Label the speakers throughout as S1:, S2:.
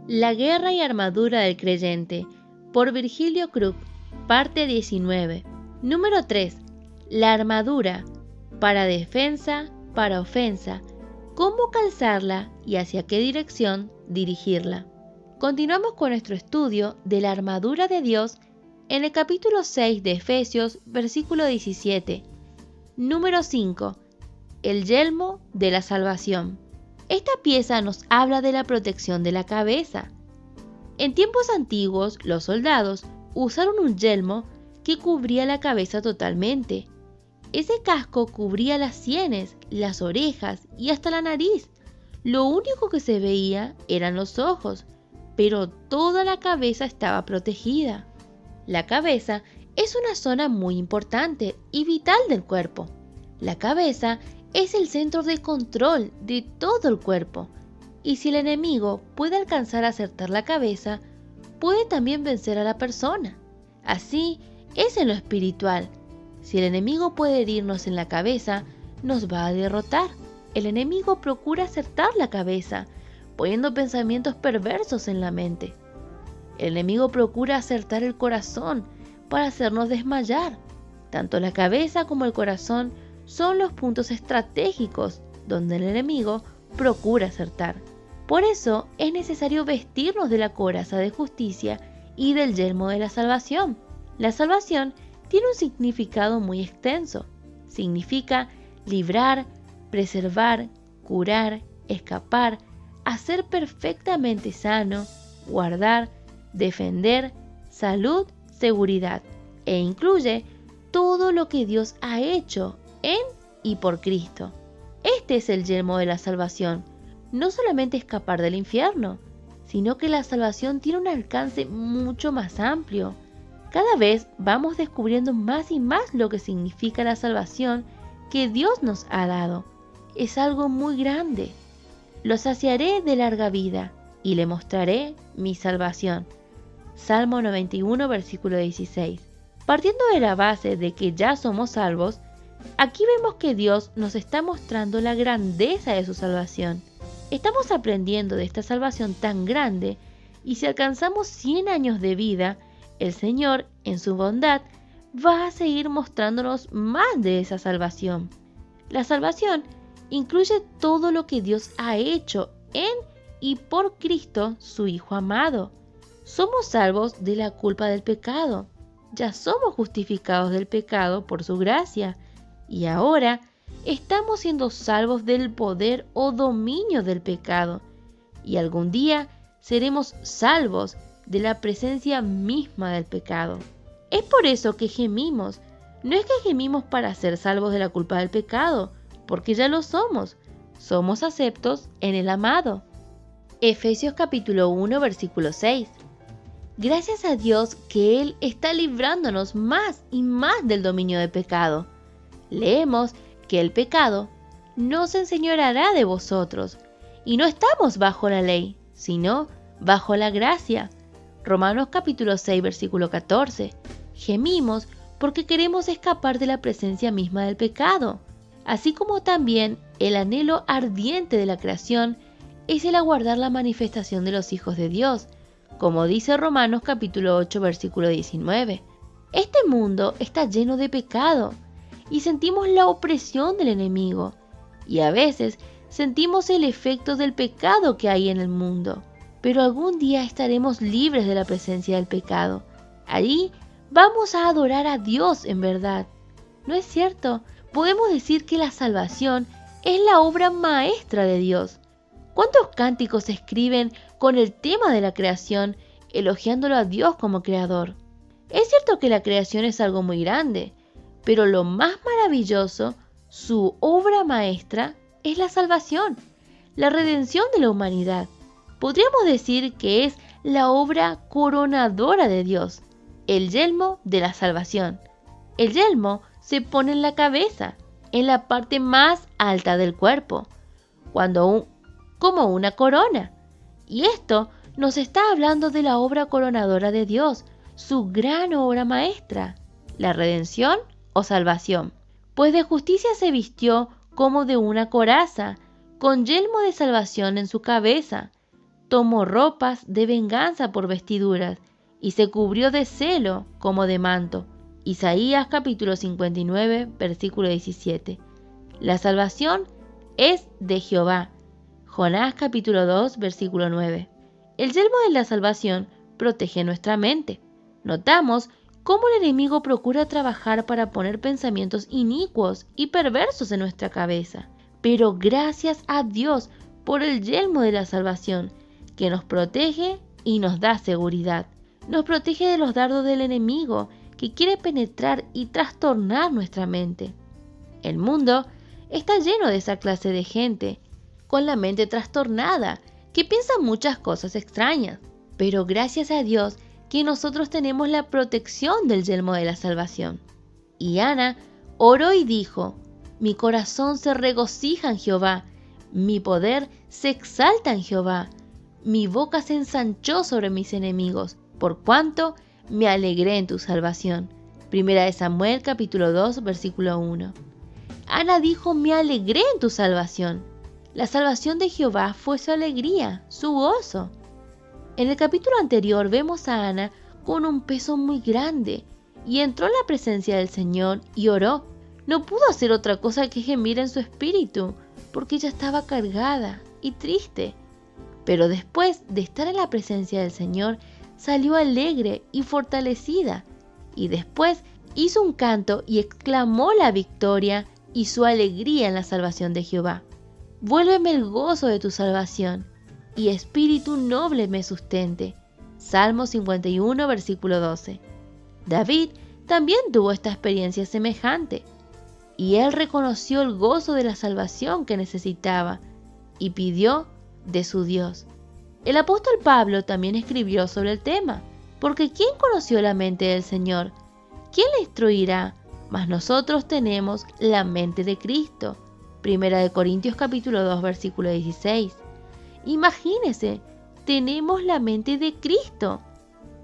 S1: La guerra y armadura del creyente, por Virgilio Krug, parte 19. Número 3. La armadura, para defensa, para ofensa, cómo calzarla y hacia qué dirección dirigirla. Continuamos con nuestro estudio de la armadura de Dios en el capítulo 6 de Efesios, versículo 17. Número 5. El yelmo de la salvación. Esta pieza nos habla de la protección de la cabeza. En tiempos antiguos, los soldados usaron un yelmo que cubría la cabeza totalmente. Ese casco cubría las sienes, las orejas y hasta la nariz. Lo único que se veía eran los ojos, pero toda la cabeza estaba protegida. La cabeza es una zona muy importante y vital del cuerpo. La cabeza es el centro de control de todo el cuerpo, y si el enemigo puede alcanzar a acertar la cabeza, puede también vencer a la persona. Así es en lo espiritual. Si el enemigo puede herirnos en la cabeza, nos va a derrotar. El enemigo procura acertar la cabeza, poniendo pensamientos perversos en la mente. El enemigo procura acertar el corazón para hacernos desmayar. Tanto la cabeza como el corazón son los puntos estratégicos donde el enemigo procura acertar. Por eso es necesario vestirnos de la coraza de justicia y del yelmo de la salvación. La salvación tiene un significado muy extenso. Significa librar, preservar, curar, escapar, hacer perfectamente sano, guardar, defender, salud, seguridad, e incluye todo lo que Dios ha hecho en y por Cristo. Este es el yelmo de la salvación. No solamente escapar del infierno, sino que la salvación tiene un alcance mucho más amplio. Cada vez vamos descubriendo más y más lo que significa la salvación que Dios nos ha dado. Es algo muy grande. Lo saciaré de larga vida y le mostraré mi salvación. Salmo 91, versículo 16. Partiendo de la base de que ya somos salvos, aquí vemos que Dios nos está mostrando la grandeza de su salvación. Estamos aprendiendo de esta salvación tan grande, y si alcanzamos 100 años de vida, el Señor, en su bondad, va a seguir mostrándonos más de esa salvación. La salvación incluye todo lo que Dios ha hecho en y por Cristo, su Hijo amado. Somos salvos de la culpa del pecado. Ya somos justificados del pecado por su gracia. Y ahora estamos siendo salvos del poder o dominio del pecado. Y algún día seremos salvos de la presencia misma del pecado. Es por eso que gemimos. No es que gemimos para ser salvos de la culpa del pecado, porque ya lo somos. Somos aceptos en el amado. Efesios capítulo 1, versículo 6. Gracias a Dios que Él está librándonos más y más del dominio del pecado. Leemos que el pecado no se enseñoreará de vosotros, y no estamos bajo la ley, sino bajo la gracia. Romanos capítulo 6, versículo 14. Gemimos porque queremos escapar de la presencia misma del pecado, así como también el anhelo ardiente de la creación es el aguardar la manifestación de los hijos de Dios, como dice Romanos capítulo 8, versículo 19. Este mundo está lleno de pecado y sentimos la opresión del enemigo, y a veces sentimos el efecto del pecado que hay en el mundo, pero algún día estaremos libres de la presencia del pecado. Allí vamos a adorar a Dios en verdad. ¿No es cierto? Podemos decir que la salvación es la obra maestra de Dios. ¿Cuántos cánticos se escriben con el tema de la creación, elogiándolo a Dios como creador? Es cierto que la creación es algo muy grande, pero lo más maravilloso, su obra maestra, es la salvación, la redención de la humanidad. Podríamos decir que es la obra coronadora de Dios, el yelmo de la salvación. El yelmo se pone en la cabeza, en la parte más alta del cuerpo, como una corona. Y esto nos está hablando de la obra coronadora de Dios, su gran obra maestra, la redención o salvación. Pues de justicia se vistió como de una coraza, con yelmo de salvación en su cabeza. tomó ropas de venganza por vestiduras y se cubrió de celo como de manto. Isaías capítulo 59, versículo 17. La salvación es de Jehová. Jonás capítulo 2, versículo 9. El yelmo de la salvación protege nuestra mente. Notamos cómo el enemigo procura trabajar para poner pensamientos inicuos y perversos en nuestra cabeza. Pero gracias a Dios por el yelmo de la salvación, que nos protege y nos da seguridad. Nos protege de los dardos del enemigo, que quiere penetrar y trastornar nuestra mente. El mundo está lleno de esa clase de gente, con la mente trastornada, que piensa muchas cosas extrañas. Pero gracias a Dios que nosotros tenemos la protección del yelmo de la salvación. Y Ana oró y dijo: mi corazón se regocija en Jehová, mi poder se exalta en Jehová, mi boca se ensanchó sobre mis enemigos, por cuanto me alegré en tu salvación. Primera de Samuel capítulo 2 versículo 1. Ana dijo: me alegré en tu salvación. La salvación de Jehová fue su alegría, su gozo. En el capítulo anterior vemos a Ana con un peso muy grande y entró en la presencia del Señor y oró. No pudo hacer otra cosa que gemir en su espíritu, porque ella estaba cargada y triste. Pero después de estar en la presencia del Señor, salió alegre y fortalecida, y después hizo un canto y exclamó la victoria y su alegría en la salvación de Jehová. Vuélveme el gozo de tu salvación, y espíritu noble me sustente. Salmo 51, versículo 12. David también tuvo esta experiencia semejante, y él reconoció el gozo de la salvación que necesitaba, y pidió de su Dios. El apóstol Pablo también escribió sobre el tema, porque ¿quién conoció la mente del Señor? ¿Quién le instruirá? Mas nosotros tenemos la mente de Cristo. Primera de Corintios capítulo 2, versículo 16. Imagínese, tenemos la mente de Cristo.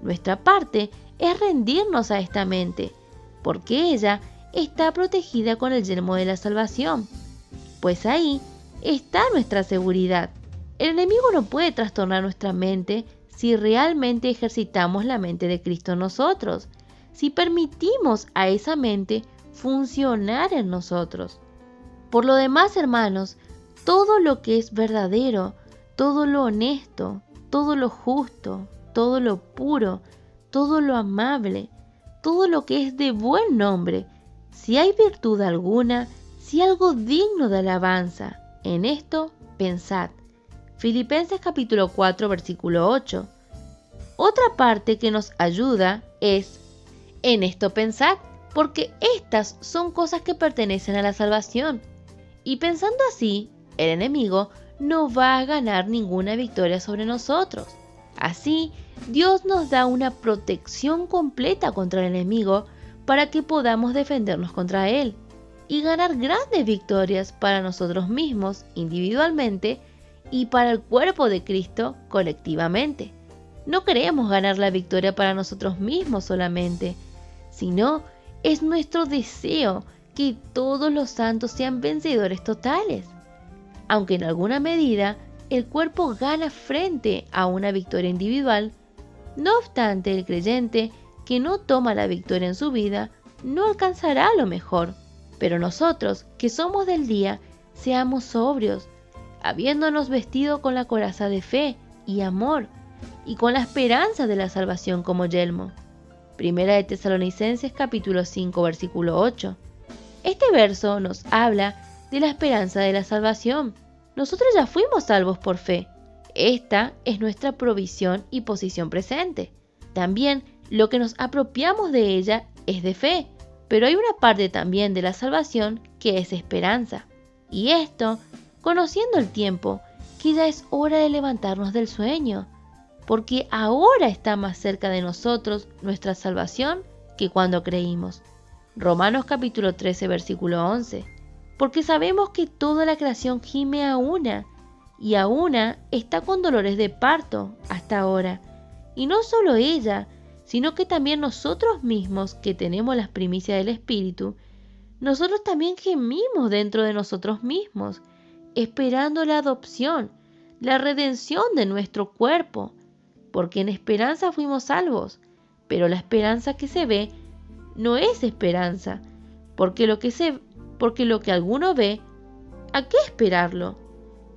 S1: Nuestra parte es rendirnos a esta mente, porque ella está protegida con el yelmo de la salvación. Pues ahí está nuestra seguridad. El enemigo no puede trastornar nuestra mente si realmente ejercitamos la mente de Cristo en nosotros, si permitimos a esa mente funcionar en nosotros. Por lo demás, hermanos, todo lo que es verdadero, todo lo honesto, todo lo justo, todo lo puro, todo lo amable, todo lo que es de buen nombre, si hay virtud alguna, si algo digno de alabanza, en esto pensad. Filipenses capítulo 4, versículo 8. Otra parte que nos ayuda es: en esto pensad, porque estas son cosas que pertenecen a la salvación. Y pensando así, el enemigo no va a ganar ninguna victoria sobre nosotros. Así, Dios nos da una protección completa contra el enemigo para que podamos defendernos contra él y ganar grandes victorias para nosotros mismos individualmente y para el cuerpo de Cristo colectivamente. No queremos ganar la victoria para nosotros mismos solamente, sino es nuestro deseo que todos los santos sean vencedores totales. Aunque en alguna medida el cuerpo gana frente a una victoria individual, no obstante el creyente que no toma la victoria en su vida no alcanzará lo mejor. Pero nosotros, que somos del día, seamos sobrios, habiéndonos vestido con la coraza de fe y amor, y con la esperanza de la salvación como yelmo. Primera de Tesalonicenses capítulo 5, versículo 8. Este verso nos habla de la esperanza de la salvación. Nosotros ya fuimos salvos por fe. Esta es nuestra provisión y posición presente. También lo que nos apropiamos de ella es de fe, pero hay una parte también de la salvación que es esperanza. Y esto, conociendo el tiempo, que ya es hora de levantarnos del sueño, porque ahora está más cerca de nosotros nuestra salvación que cuando creímos. Romanos capítulo 13, versículo 11. Porque sabemos que toda la creación gime a una, y a una está con dolores de parto hasta ahora. Y no solo ella, sino que también nosotros mismos, que tenemos las primicias del Espíritu, nosotros también gemimos dentro de nosotros mismos, esperando la adopción, la redención de nuestro cuerpo, porque en esperanza fuimos salvos, pero la esperanza que se ve no es esperanza, porque lo que alguno ve, ¿a qué esperarlo?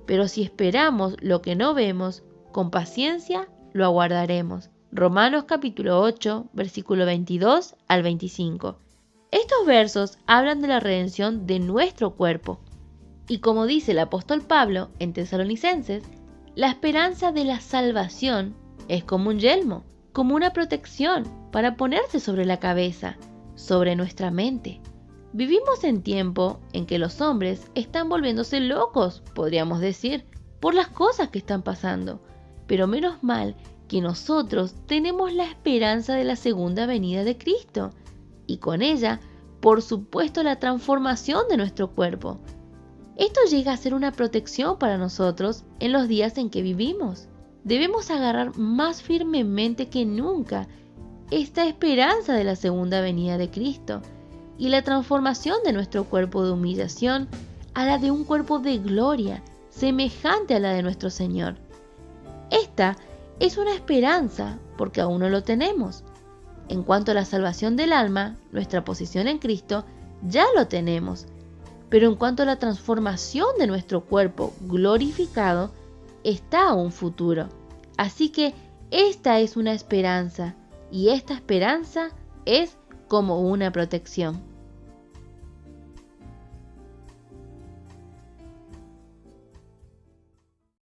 S1: Pero si esperamos lo que no vemos, con paciencia lo aguardaremos. Romanos capítulo 8, versículo 22 al 25. Estos versos hablan de la redención de nuestro cuerpo. Y como dice el apóstol Pablo en Tesalonicenses, la esperanza de la salvación es como un yelmo, como una protección para ponerse sobre la cabeza, sobre nuestra mente. Vivimos en tiempo en que los hombres están volviéndose locos, podríamos decir, por las cosas que están pasando. Pero menos mal que nosotros tenemos la esperanza de la segunda venida de Cristo. Y con ella, por supuesto, la transformación de nuestro cuerpo. Esto llega a ser una protección para nosotros en los días en que vivimos. Debemos agarrar más firmemente que nunca esta esperanza de la segunda venida de Cristo y la transformación de nuestro cuerpo de humillación a la de un cuerpo de gloria, semejante a la de nuestro Señor. Esta es una esperanza porque aún no lo tenemos. En cuanto a la salvación del alma, nuestra posición en Cristo, ya lo tenemos. Pero en cuanto a la transformación de nuestro cuerpo glorificado, está aún futuro. Así que esta es una esperanza, y esta esperanza es como una protección.